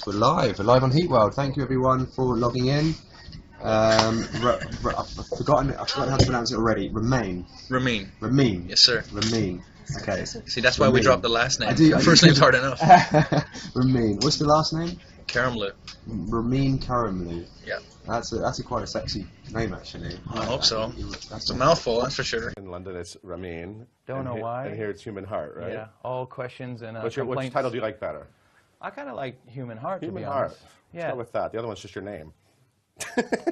We're live on Heat World. Thank you everyone for logging in. I've forgotten how to pronounce it already. Ramin. Yes, sir. Ramin. Okay. See, that's why we dropped the last name. First name's hard enough. Ramin. What's the last name? Karimloo. Ramin Karimloo. Yeah. That's quite a sexy name, actually. I hope so. That's a mouthful, that's for sure. In London, it's Ramin. Don't know why. And here it's Human Heart, right? Yeah. All questions and Which complaints. title do you like better? I kind of like Human Heart, to be Human honest. Heart. Yeah. Let's go with that. The other one's just your name.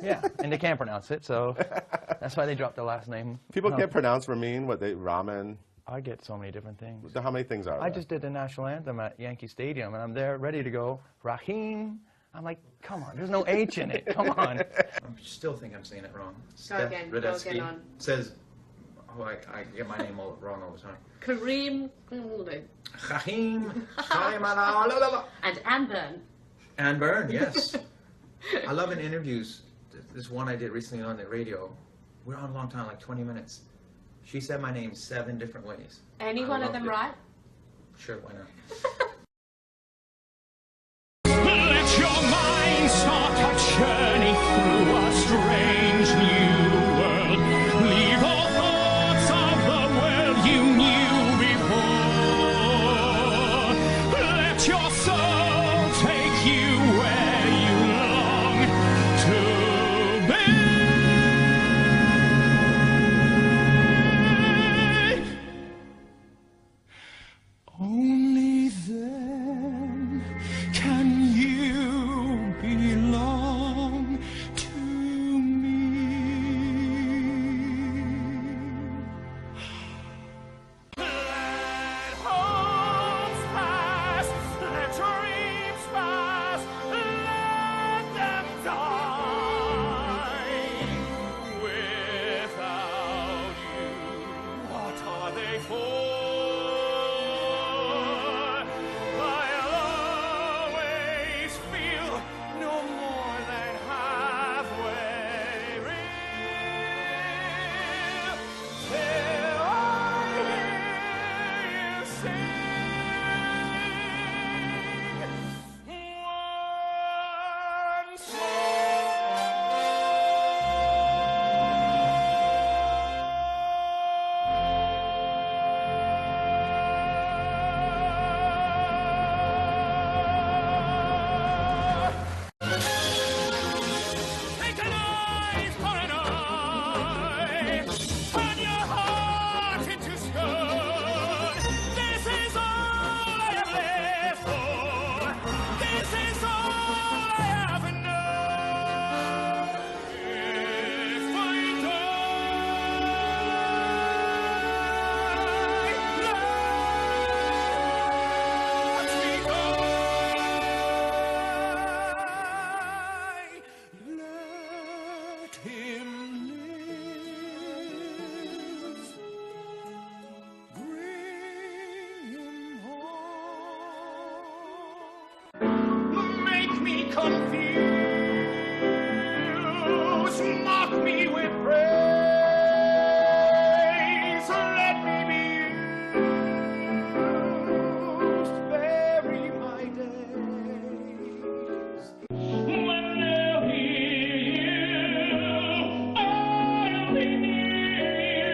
Yeah, and they can't pronounce it, so that's why they dropped the last name. People can't pronounce Ramin. Ramen. I get so many different things. How many things are there? I just did the national anthem at Yankee Stadium, and I'm there ready to go. Rahim. I'm like, come on, there's no H in it. Come on. I still think I'm saying it wrong. Go again on. Says, oh, I get my name all wrong all the time. Karimloo. Rahim. And Anne Byrne. Anne Byrne, yes. I love in interviews. This one I did recently on the radio. We're on a long time, like 20 minutes. She said my name 7 different ways. Any one of them right? Sure, why not? Let your mind start a journey through a strange new world. Leave all thoughts of the world you knew before. Let your soul take you where you long to be. Only then can you belong to me. Let hopes pass, let dreams pass, let them die. Without you, what are they for? I'll always feel no more than halfway real till I hear you sing once Take an eye for an eye, turn your heart into stone. This is all I have lived for. This is all I have known. If I die, let me die. Let him live. Bring him home. Make me confused. Mock me with praise. Let me be used. Bury my days. When they'll hear you, I'll be near you.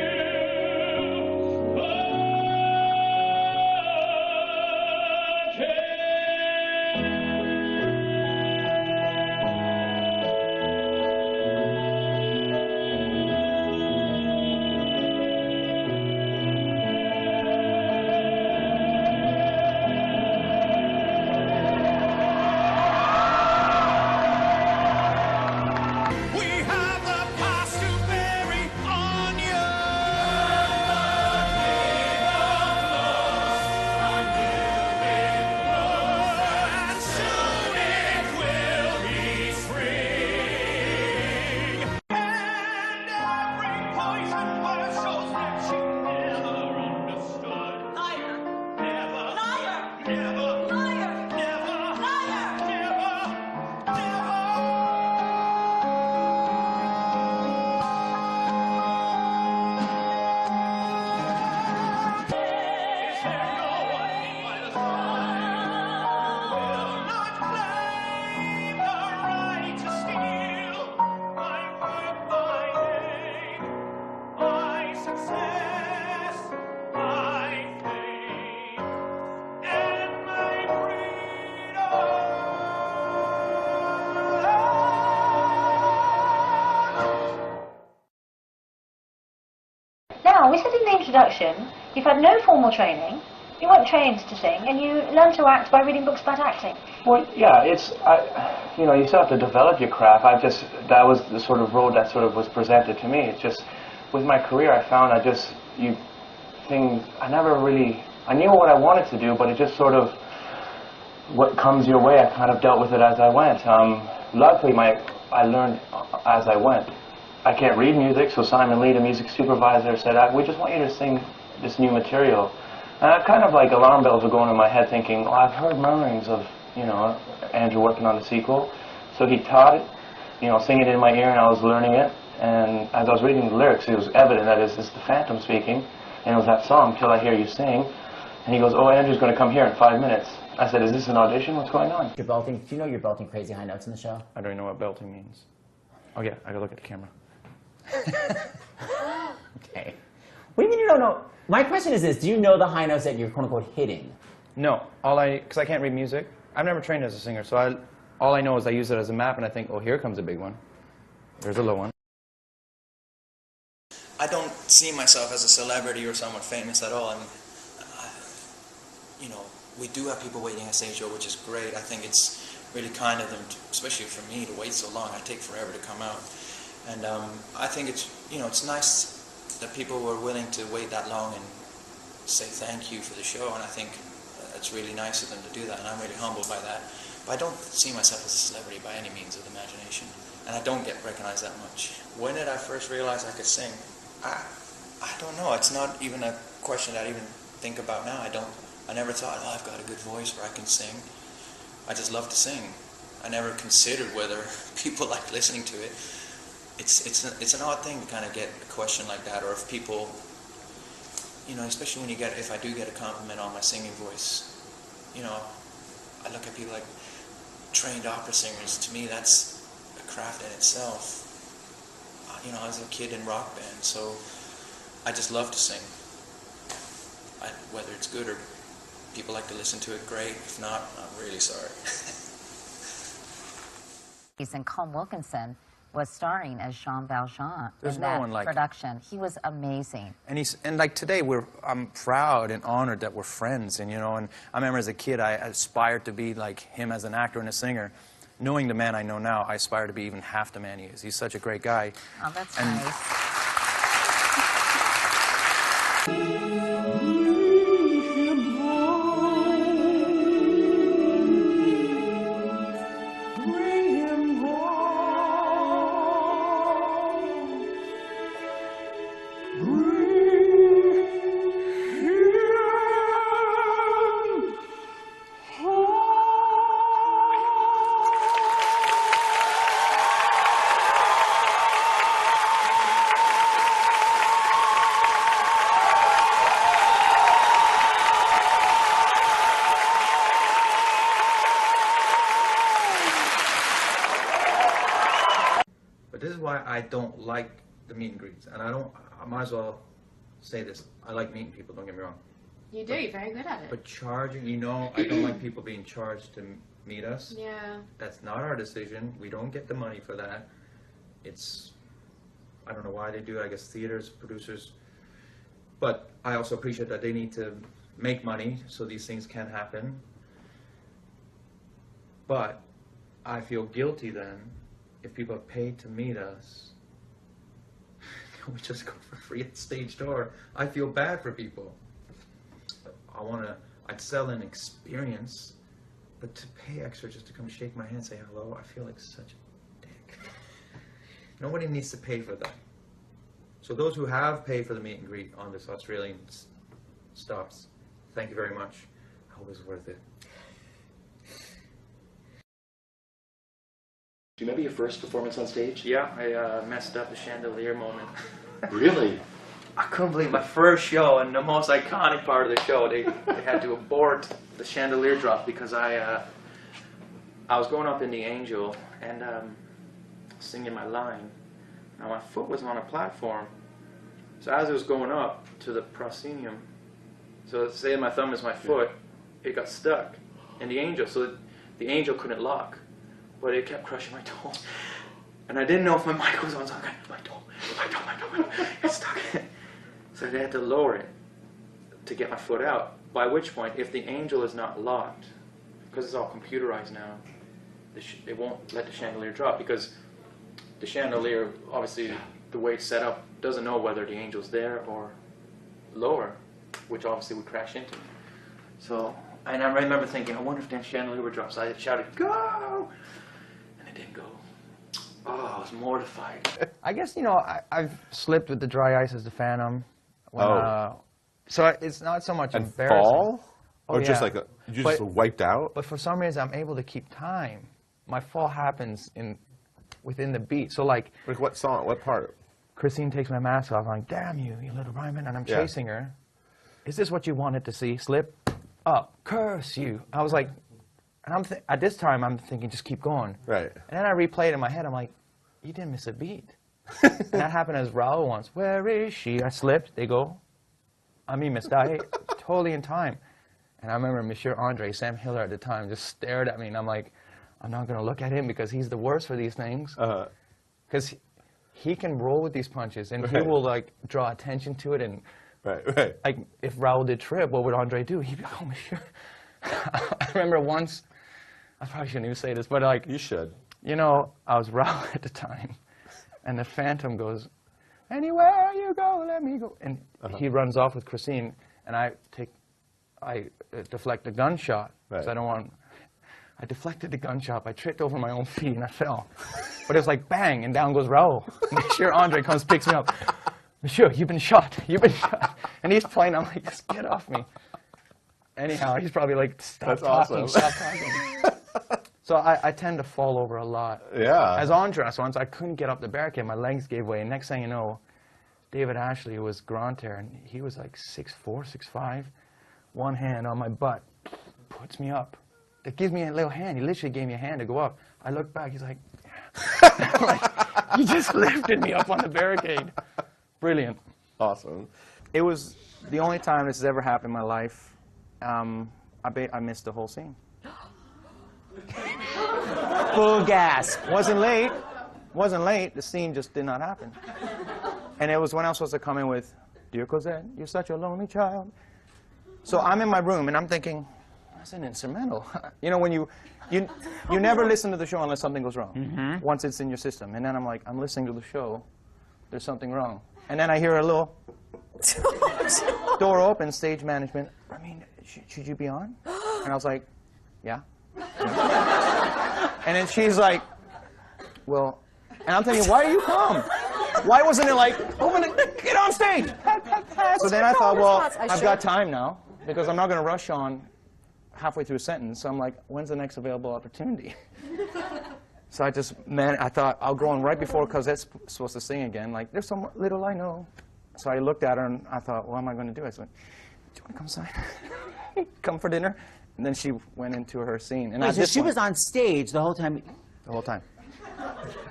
production, you've had no formal training, you weren't trained to sing, and you learned to act by reading books about acting. Well, yeah, you still have to develop your craft. That was the sort of road that sort of was presented to me. It's just, with my career, I found I knew what I wanted to do, but it just sort of, what comes your way, I kind of dealt with it as I went. Luckily, I learned as I went. I can't read music, so Simon Lee, the music supervisor, said, we just want you to sing this new material. And kind of like alarm bells were going in my head thinking, well, I've heard murmurings of, Andrew working on the sequel. So he taught it, singing it in my ear, and I was learning it. And as I was reading the lyrics, it was evident that it's the Phantom speaking, and it was that song, Till I Hear You Sing. And he goes, oh, Andrew's going to come here in 5 minutes. I said, is this an audition? What's going on? You're belting. Do you know you're belting crazy high notes in the show? I don't even know what belting means. Oh yeah, I gotta look at the camera. Okay. What do you mean you don't know? My question is this, do you know the high notes that you're quote-unquote hitting? No, because I can't read music. I've never trained as a singer, so all I know is I use it as a map and I think, oh, here comes a big one. There's a low one. I don't see myself as a celebrity or someone famous at all. I mean, we do have people waiting at stage show, which is great. I think it's really kind of them, especially for me, to wait so long. I take forever to come out. And I think it's nice that people were willing to wait that long and say thank you for the show, and I think it's really nice of them to do that, and I'm really humbled by that. But I don't see myself as a celebrity by any means of the imagination, and I don't get recognized that much. When did I first realize I could sing? I don't know. It's not even a question that I even think about now. I never thought, oh, I've got a good voice where I can sing. I just love to sing. I never considered whether people like listening to it. It's an odd thing to kind of get a question like that, or if people, especially when if I do get a compliment on my singing voice, I look at people like trained opera singers. To me, that's a craft in itself. I was a kid in rock band, so I just love to sing. Whether it's good or people like to listen to it, great. If not, I'm really sorry. And Colm Wilkinson was starring as Jean Valjean in that production. He was amazing. And like today, I'm proud and honored that we're friends. And and I remember as a kid, I aspired to be like him as an actor and a singer. Knowing the man I know now, I aspire to be even half the man he is. He's such a great guy. Oh, that's nice. But this is why I don't like the meet and greets, and I might as well say this. I like meeting people, don't get me wrong. You do, you're very good at it. But charging, I don't like people being charged to meet us. Yeah. That's not our decision. We don't get the money for that. I don't know why they do it. I guess theaters, producers. But I also appreciate that they need to make money so these things can happen. But I feel guilty then if people have paid to meet us. We just go for free at the stage door. I feel bad for people. I'd sell an experience, but to pay extra just to come shake my hand and say hello, I feel like such a dick. Nobody needs to pay for that. So those who have paid for the meet and greet on this Australian stops, thank you very much. I hope it was worth it. Do you remember your first performance on stage? Yeah, I messed up the chandelier moment. Really? I couldn't believe my first show, and the most iconic part of the show, they had to abort the chandelier drop because I was going up in the Angel and singing my line. Now my foot was on a platform, so as it was going up to the proscenium, so say my thumb is my foot, it got stuck in the Angel, so the Angel couldn't lock, but it kept crushing my toe. And I didn't know if my mic was on, so I got my toe, it's stuck. So they had to lower it to get my foot out, by which point, if the angel is not locked, because it's all computerized now, it won't let the chandelier drop, because the chandelier, obviously, the way it's set up, doesn't know whether the angel's there or lower, which obviously would crash into. So, and I remember thinking, I wonder if the chandelier would drop. So I shouted, "Go!" And it didn't go. Oh, I was mortified. I guess, you know, I've slipped with the dry ice as the Phantom. When, so it's not so much embarrassing. Fall? Or yeah. just like, you just wiped out? But for some reason, I'm able to keep time. My fall happens within the beat. So like what song? What part? Christine takes my mask off. I'm like, damn you, you little Ryman. And I'm chasing her. Is this what you wanted to see? Slip up. Curse you. I was like, and at this time, I'm thinking, just keep going. Right. And then I replayed in my head. I'm like, you didn't miss a beat. And that happened as Raul once. Where is she? I slipped. They go, I mean, Miss Dahi, totally in time. And I remember Monsieur Andre, Sam Hiller at the time, just stared at me. And I'm like, I'm not going to look at him because he's the worst for these things. Because he can roll with these punches. And he will, like, draw attention to it. And, like, if Raul did trip, what would Andre do? He'd be like, oh, Monsieur. I remember once, I probably shouldn't even say this, but, like. You should. You know, I was Raul at the time. And the Phantom goes, anywhere you go, let me go. And he runs off with Christine. And I deflect a gunshot. Because I don't want. I deflected the gunshot. I tripped over my own feet and I fell. But it was like bang, and down goes Raul. Monsieur Andre comes, picks me up. Monsieur, you've been shot. You've been shot. And he's playing. I'm like, just get off me. Anyhow, he's probably like, stop talking, stop talking. So I tend to fall over a lot. Yeah. As Andras once, I couldn't get up the barricade. My legs gave way. And next thing you know, David Ashley was Grand Terre, and he was like 6'4", 6'5". One hand on my butt, puts me up. It gives me a little hand. He literally gave me a hand to go up. I look back, he's like, like, he just lifted me up on the barricade. Brilliant. Awesome. It was the only time this has ever happened in my life. I missed the whole scene. Full gas. Wasn't late. Wasn't late. The scene just did not happen. And it was when I was supposed to come in with, dear Cosette, you're such a lonely child. So I'm in my room and I'm thinking, that's an instrumental. You know, when you never listen to the show unless something goes wrong. Once it's in your system. And then I'm like, I'm listening to the show. There's something wrong. And then I hear a little door open, stage management. I mean, should you be on? And I was like, yeah. And then she's like, well, and I'm thinking, why are you calm? Why wasn't it like, open it, get on stage? So then I thought, well, I've got time now, because I'm not going to rush on halfway through a sentence. So I'm like, when's the next available opportunity? So I thought, I'll go on right before Cosette's supposed to sing again. Like, there's so little I know. So I looked at her and I thought, what am I going to do? I said, do you want to come inside? Come for dinner? And then she went into her scene. And so she was on stage the whole time? The whole time.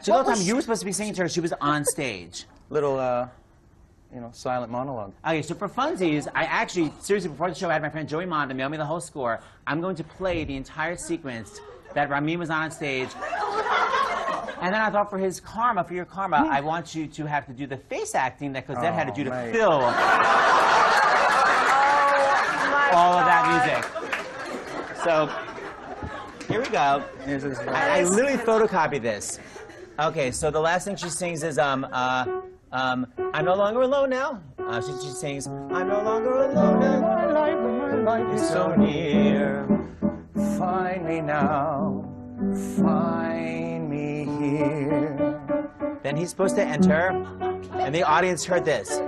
So the whole time you were supposed to be singing to her, she was on stage? Little, you know, silent monologue. Okay, so for funsies, I actually, seriously, before the show, I had my friend Joey Monda mail me the whole score. I'm going to play the entire sequence that Ramin was on stage. And then I thought for his karma, for your karma, I want you to have to do the face acting that Cosette had to do to fill all of that music. So, here we go. I literally photocopied this. Okay, so the last thing she sings is, I'm no longer alone now. She sings, I'm no longer alone now. My life is so near. Find me now. Find me here. Then he's supposed to enter, and the audience heard this.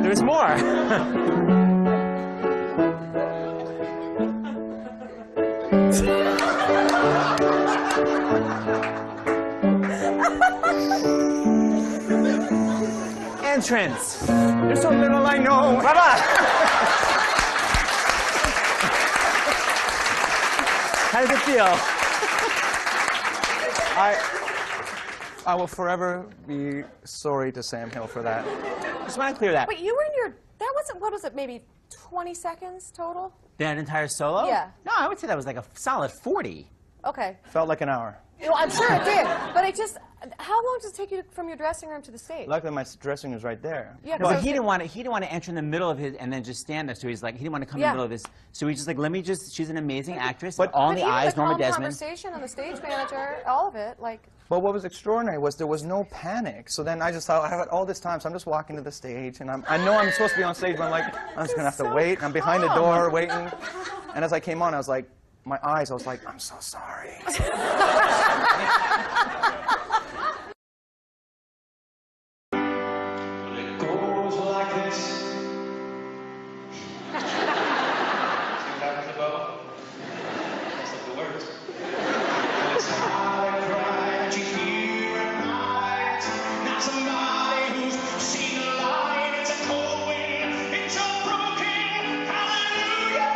There's more. Entrance. There's so little I know. Bye-bye. How does it feel? I will forever be sorry to Sam Hill for that. Just want to clear that. Wait, you were in your, that wasn't, what was it, maybe 20 seconds total? That entire solo? Yeah. No, I would say that was like a solid 40. Okay. Felt like an hour. Well, I'm sure it did, but it just. How long does it take you from your dressing room to the stage? Luckily, my dressing room was right there. Yeah, no, but he didn't want to enter in the middle of his and then just stand there. So he's like, he didn't want to come in the middle of this. So he's just like, let me just. She's an amazing actress. But all in the eyes, Norma Desmond. Conversation and the stage manager, all of it, like. But what was extraordinary was there was no panic. So then I just thought, I have all this time, so I'm just walking to the stage, and I know I'm supposed to be on stage, but I'm like, I'm just gonna have to wait. I'm behind the door waiting. And as I came on, I was like, my eyes, I was like, I'm so sorry. It goes like this. See what happens above? That's like the words. It's how I cry that you hear at night. Not somebody who's seen the light. It's a cold wind. It's a broken hallelujah.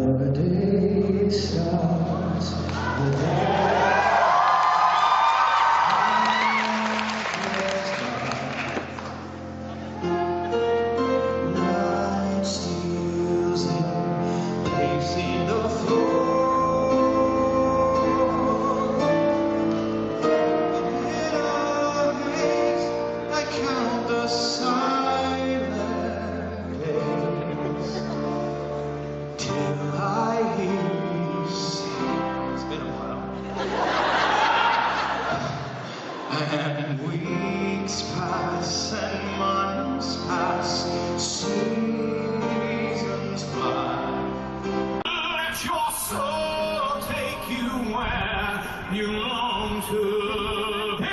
The day starts, the day night steals in, pacing the floor. In a haze, I count the silent days. Till I hear you sing. It's been a while. And weeks pass and months pass, seasons fly. Let your soul take you where you long to be.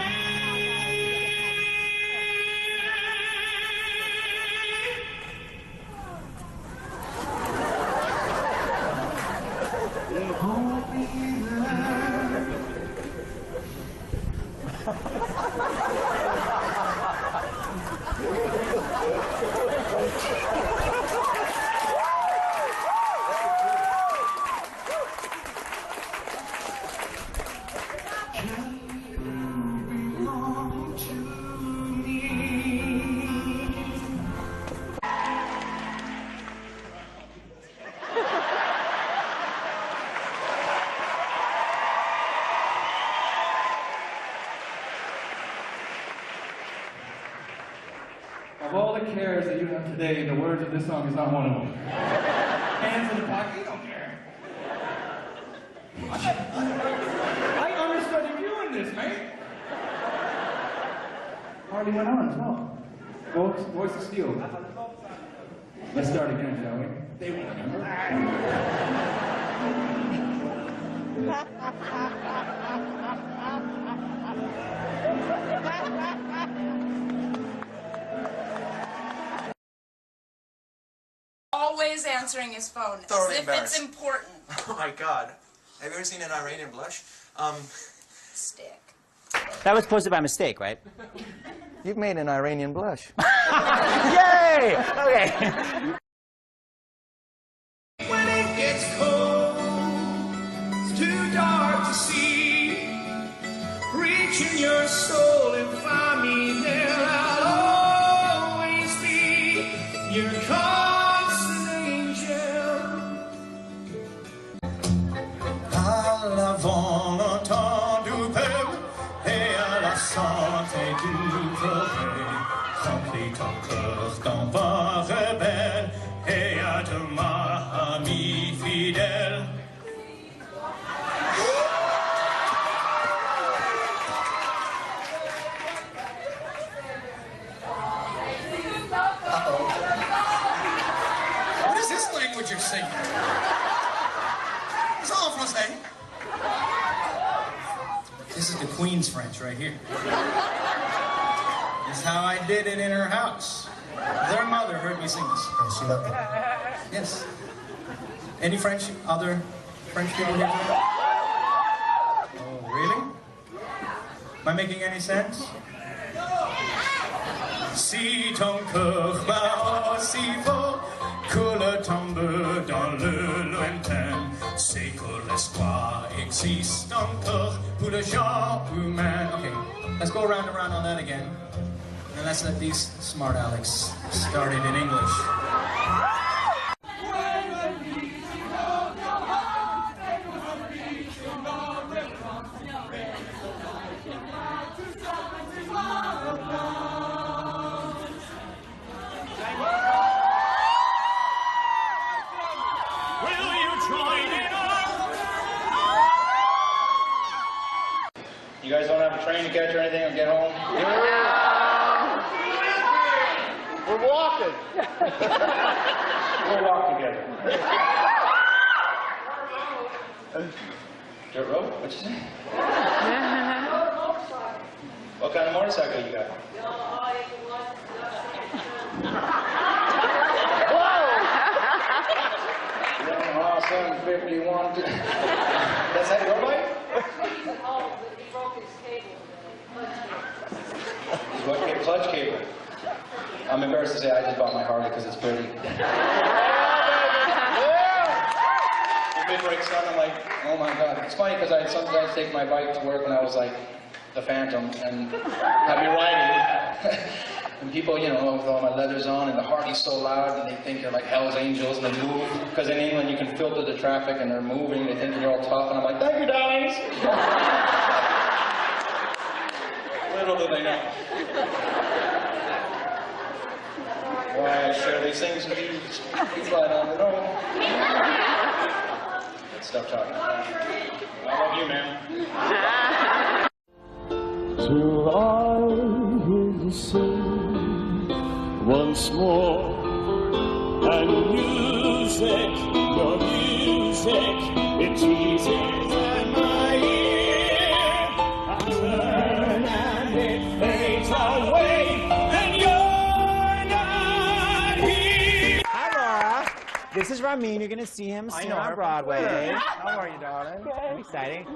Of all the cares that you have today, the words of this song is not one of them. Hands in the pocket, you don't care. I understudied you in this, mate. Already went on as well. Voice of Steel. Let's start again, shall we? They won't remember. Always answering his phone Thoroughly as if it's embarrassed. important. Oh my God. Have you ever seen an Iranian blush? Stick. That was posted by mistake, right? You've made an Iranian blush. Yay! Okay. When it gets cold, it's too dark to see. Reach in your soul and find me there. I'll always be your constant angel. À l'avant longtemps du peuple et à la santé du progrès. Remplis ton cœur d'envoi rebelle et à demain, ami fidèle. What is this language you're singing? It's all Francais. This is the Queen's French right here. This is how I did it in her house. Their mother heard me sing this. And she loved it. Yes. Any French, other French people here today? Oh, really? Am I making any sense? Si ton cœur bat si fort que le tombe dans le lointain, c'est que l'espoir existe encore pour le genre humain. Okay, let's go round and round on that again. And let's let these smart Alex start it in English. You guys don't have a train to catch or anything or get home? We're walking. We'll walk together. Dirt road? What'd you say? What kind of motorcycle you got? Whoa! 751. That's that your bike? What clutch cable? I'm embarrassed to say I just bought my Harley because it's pretty. The big brakes on, I'm like, oh my god. It's funny because I'd sometimes take my bike to work when I was like the Phantom and have me riding. And people, you know, with all my leathers on and the Harley's so loud and they think they're like Hell's Angels and they move. Because in England you can filter the traffic and they're moving. They think you're all tough and I'm like, thank you, darlings. Little do they know. Why I share these things with you, you fly down the road. Let's stop talking. I love you, man. Till I hear you sing once more, and music, your music, it teases at my ear. I turn and it fades away, and you're not here. Hi, Laura. This is Ramin. You're going to see him soon on Broadway. How are you, darling? Good. Exciting.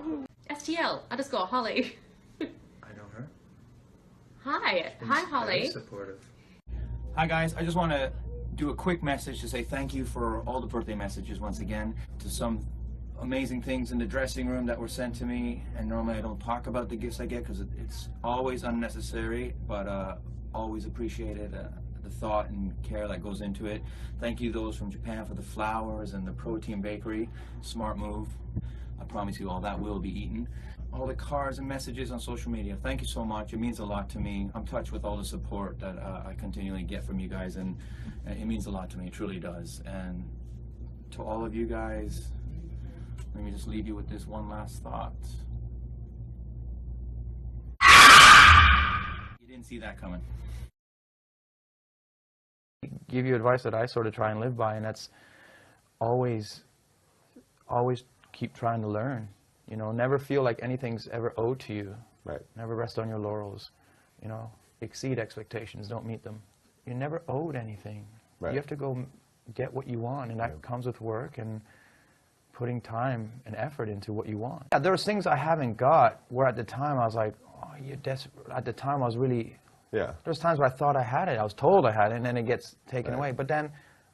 STL_Holly. I know her. Hi. Hi, Holly. Very supportive. Hi, guys. I just want to do a quick message to say thank you for all the birthday messages once again, to some amazing things in the dressing room that were sent to me. And normally I don't talk about the gifts I get because it's always unnecessary, but always appreciated. The thought and care that goes into it. Thank you those from Japan for the flowers and the protein bakery. Smart move. I promise you all that will be eaten. All the cards and messages on social media. Thank you so much. It means a lot to me. I'm touched with all the support that I continually get from you guys, and it means a lot to me. It truly does. And to all of you guys, let me just leave you with this one last thought. You didn't see that coming. Give you advice that I sort of try and live by, and that's always keep trying to learn. You know, never feel like anything's ever owed to you. Right. Never rest on your laurels. You know, exceed expectations, don't meet them. You're never owed anything. Right. You have to go get what you want, and that comes with work and putting time and effort into what you want. Yeah, there's things I haven't got where at the time I was like, oh, you're desperate. At the time I was really... Yeah. There's times where I thought I had it. I was told I had it, and then it gets taken away. But then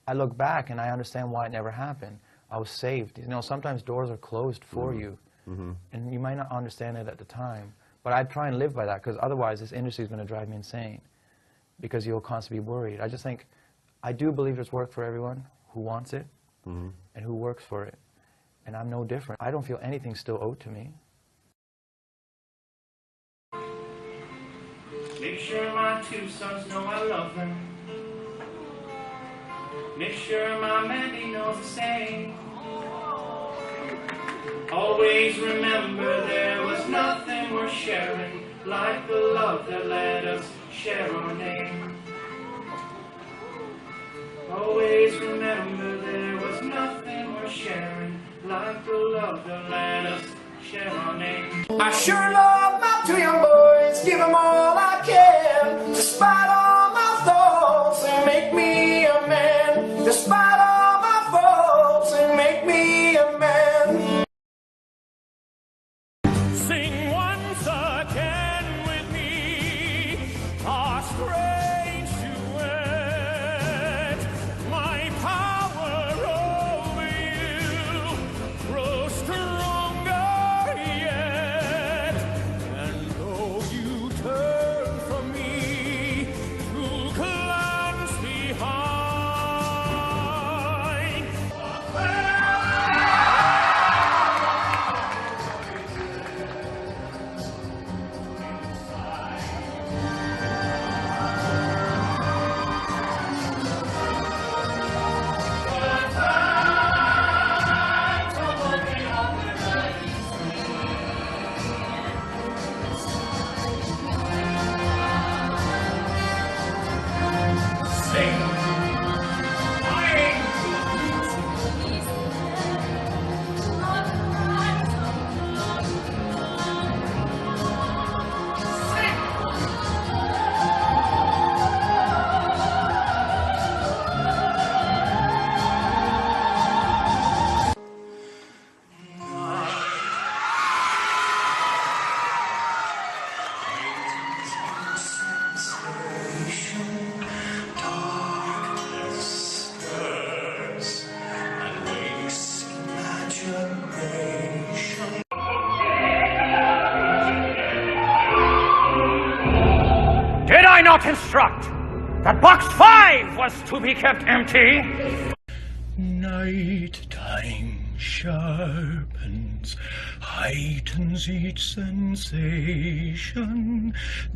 I look back and I understand why it never happened. I was saved. You know, sometimes doors are closed for you, and you might not understand it at the time. But I try and live by that, because otherwise this industry is going to drive me insane, because you'll constantly be worried. I just think, I do believe there's work for everyone who wants it and who works for it. And I'm no different. I don't feel anything's still owed to me. Make sure my two sons know I love them. Make sure my Mandy knows the same. Always remember there was nothing worth sharing like the love that let us share our name. Always remember there was nothing worth sharing like the love that let us share our name. I sure love my two young boys, give them all I can, despite all my thoughts and not instruct that box 5 was to be kept empty? Night time sharpens, heightens each sensation,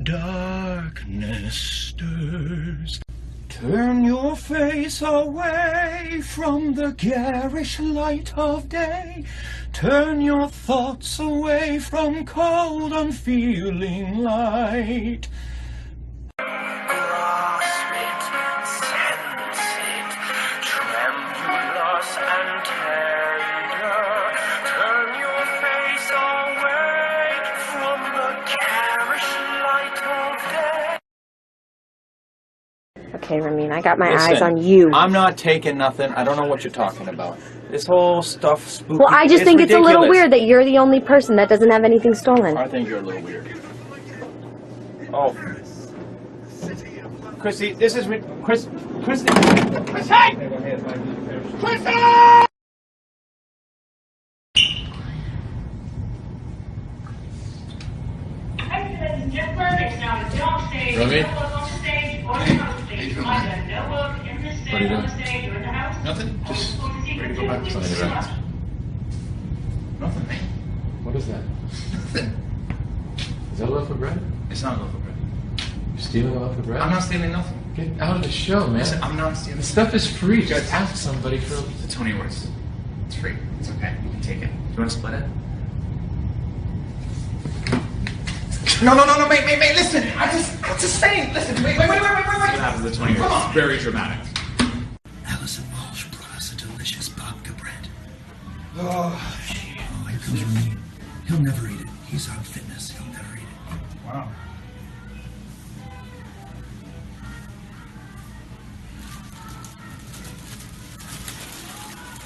darkness stirs. Turn your face away from the garish light of day. Turn your thoughts away from cold, unfeeling light. Grasp it, sense it, tremulous and tender. Turn your face away from the garish light of day. Okay, Ramin, I got my Listen, eyes on you. I'm not taking nothing. I don't know what you're talking about. This whole stuff spooky. Well, I just think it's ridiculous. a little weird that you're the only person that doesn't have anything stolen. I think you're a little weird. Oh. Chrissy, this is... Chrissy! Chrissy! Chrissy! Ramin? What are you doing? Nothing. Just ready to go back to something around. Nothing. What is that? Nothing. Is that a loaf of bread? It's not a loaf of bread. You're stealing a loaf of bread? I'm not stealing nothing. Get out of the show, man. Listen, I'm not stealing. The stuff is free. Just ask somebody for the Tony Horse. It's free. It's okay. You can take it. You want to split it? No, wait, listen. I'm just saying. Listen, wait. What happens to the 20 years? It's very dramatic. Allison Walsh brought us a delicious babka bread. Oh, Here comes Ramin. He'll never eat it. He's on fitness. He'll never eat it. Wow.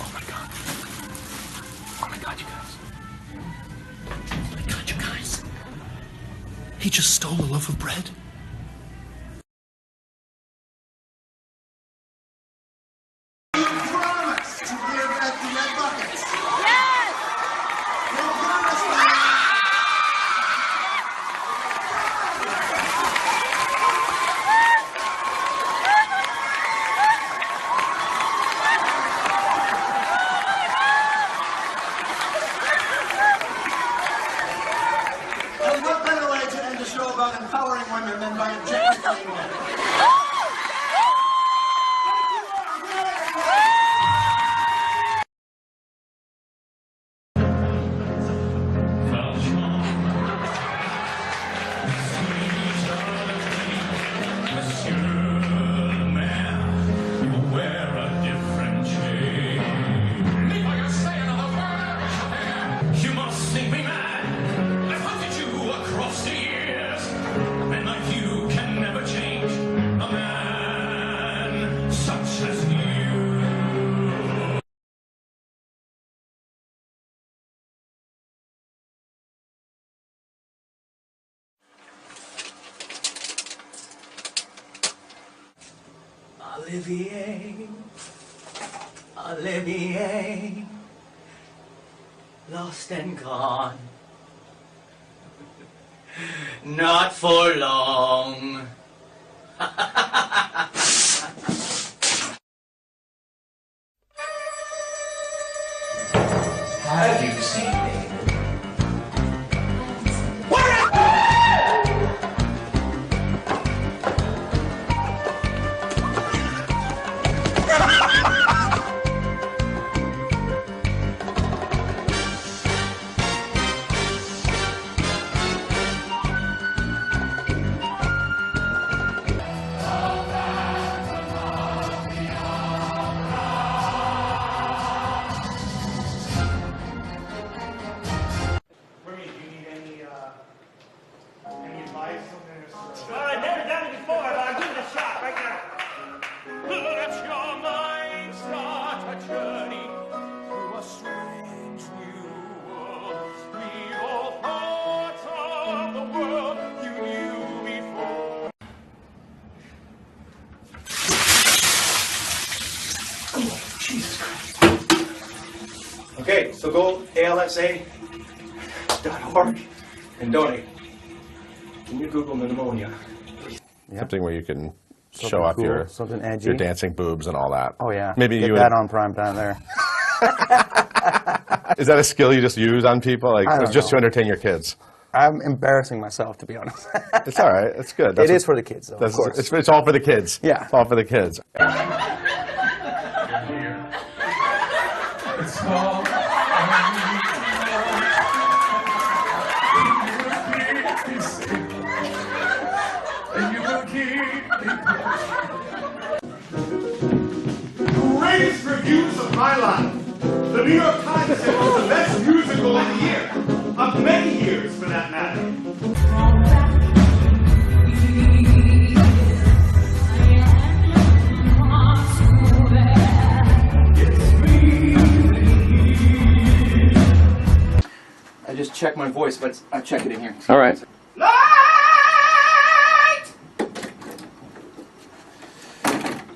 Oh my god. Oh my god, you guys. Oh my god, you guys. He just stole a loaf of bread. You promised to give at the red buckets. And what better way to end a show about empowering women than by objectifying them? You must think me mad. I've hunted you across the years, and like you can never change a man such as you. Olivier, lost and gone, not for long. Have you seen me? Well, I've never done it before, but I'll give it a shot right now. Let your mind start a journey through a strange new world. Read all parts of the world you knew before. Oh, Jesus Christ. Okay, so go alsa.org and donate. Can you Google pneumonia? Yeah. Something where you can Something show off cool, your something edgy. your dancing boobs and all that. Oh yeah. Maybe Get you that on prime time there. Is that a skill you just use on people? Like, I don't it's just know. to entertain your kids? I'm embarrassing myself, to be honest. It's all right. It's good. That's It is for the kids, though, of course. It's all for the kids. Yeah. It's all for the kids. It's all and you will keep Greatest reviews of my life. The New York Times said it was the best musical in the year. Of many years, for that matter. I just check my voice, but I check it in here. All right.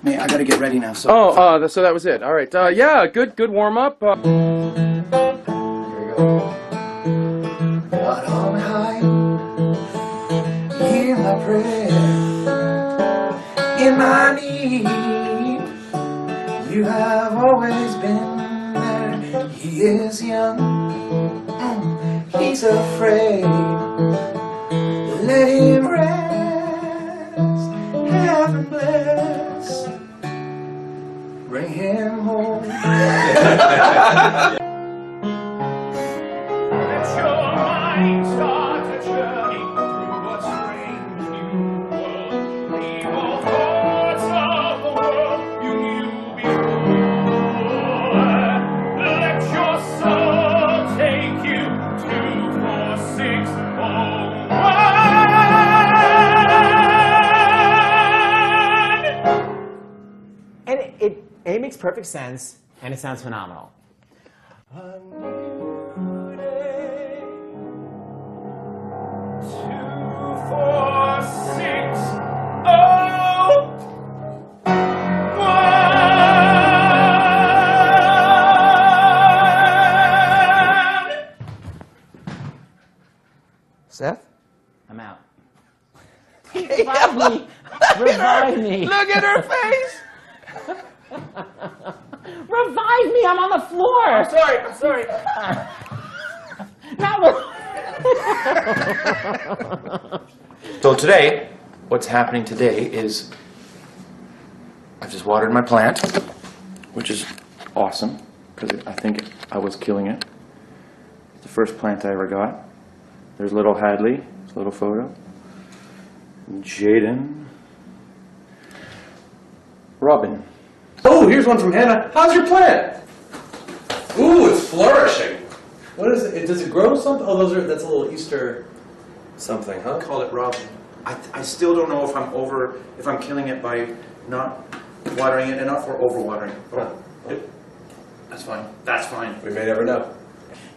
Man, I gotta get ready now. So. Oh, so that was it. All right. Yeah, good warm up. But on high, hear my prayer in my need. You have always been there. He is young, he's afraid. Let him rest, heaven bless. Bring him home. Let your mind start a journey through a strange new world. Leave all thoughts of the world you knew before. Let your soul take you to 4601. And it makes perfect sense, and it sounds phenomenal. Seth? I'm out. Revive me. Revive me. Look at her face. Revive me! I'm on the floor! I'm sorry. So today, what's happening today is I've just watered my plant, which is awesome because I think I was killing it. It's the first plant I ever got. There's little Hadley, it's a little photo. Jaden. Robin. Oh, here's one from Hannah. How's your plant? Ooh, it's flourishing. What is it? Does it grow something? Oh, that's a little Easter something, huh? Call it Robin. I still don't know if I'm killing it by not watering it enough or overwatering. That's fine. That's fine. We may never know.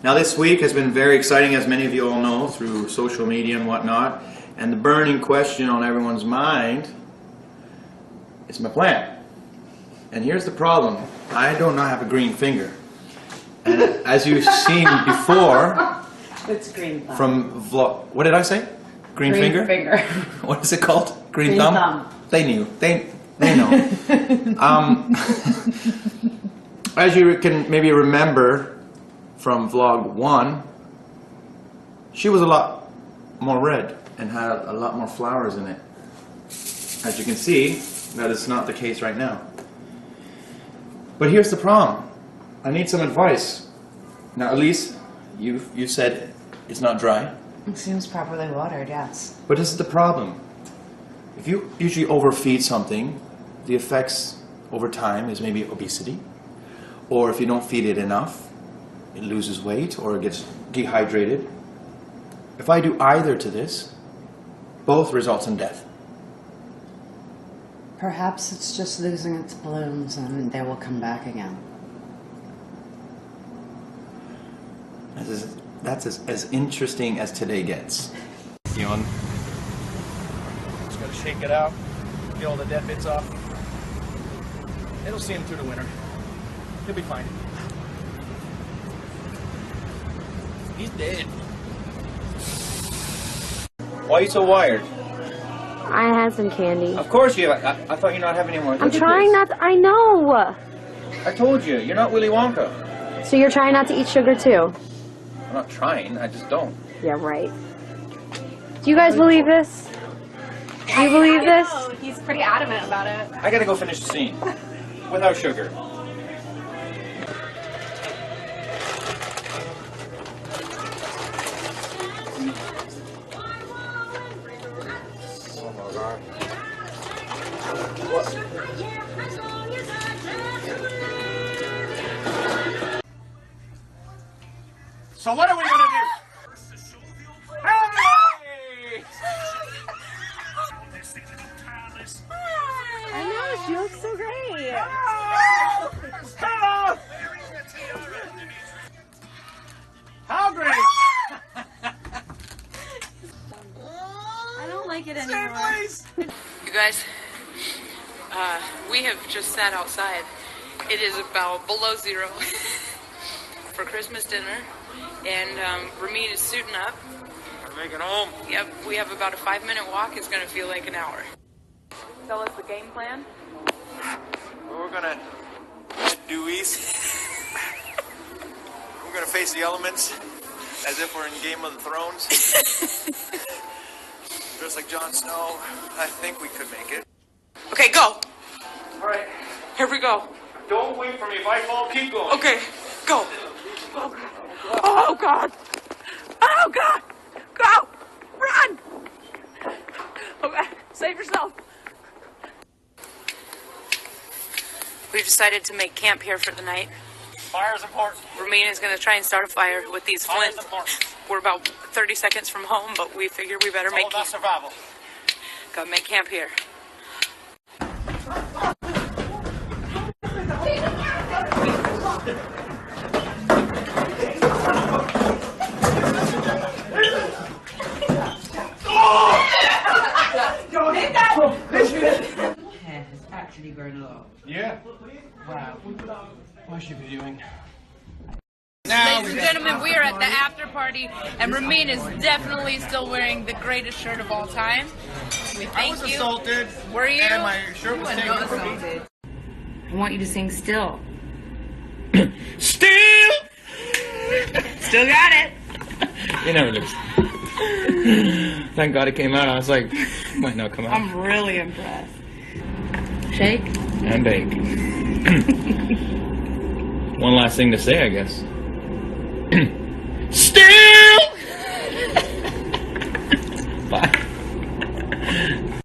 Now this week has been very exciting, as many of you all know, through social media and whatnot. And the burning question on everyone's mind is my plant. And here's the problem. I do not have a green finger. And as you've seen before, It's green thumb. from vlog, what did I say? Green finger? What is it called? Green thumb? They knew. They know. As you can maybe remember from vlog 1, she was a lot more red and had a lot more flowers in it. As you can see, that is not the case right now. But here's the problem. I need some advice. Now, Elise, you said it's not dry. It seems properly watered, yes. But this is the problem. If you usually overfeed something, the effects over time is maybe obesity. Or if you don't feed it enough, it loses weight or it gets dehydrated. If I do either to this, both results in death. Perhaps it's just losing its blooms and they will come back again. That's as interesting as today gets. Just gotta shake it out, get all the dead bits off. It'll see him through the winter. He'll be fine. He's dead. Why are you so wired? I had some candy. Of course you have. I thought you're not having any more. I'm trying not to, I know. I told you, you're not Willy Wonka. So you're trying not to eat sugar too? I'm not trying, I just don't. Yeah, right. Do you guys believe this? Do you believe this? He's pretty adamant about it. I gotta go finish the scene. Without sugar. Oh my God. What? So what are we gonna do? I know, she looks so great. How great! I don't like it anymore. You guys, we have just sat outside. It is about below zero for Christmas dinner, and Ramin is suiting up. We're making home. Yep, we have about a 5-minute walk. It's going to feel like an hour. Tell us the game plan. Well, we're gonna head due east. We're gonna face the elements as if we're in Game of the Thrones. Just like Jon Snow. I think we could make it. Okay, go. All right. Here we go. Don't wait for me. If I fall, keep going. Okay, go. Oh, God. Oh, God. Go. Run. Okay, save yourself. We've decided to make camp here for the night. Fire's important. Ramin is going to try and start a fire with these Fire's flints. important. We're about 30 seconds from home, but we figured we better It's all make about survival. Gotta make camp here. Don't hit that! Has actually grown a lot. Yeah. Wow. What should we be doing? Ladies and gentlemen, we are at the after party, and Ramin is definitely still wearing the greatest shirt of all time. We thank I was you. assaulted. Were you? And my shirt was taken from me. I want you to sing still. Still! Still got it. You never lose. Thank God it came out. I was like, might not come out. I'm really impressed. Shake? And bake. One last thing to say, I guess. Still! Bye.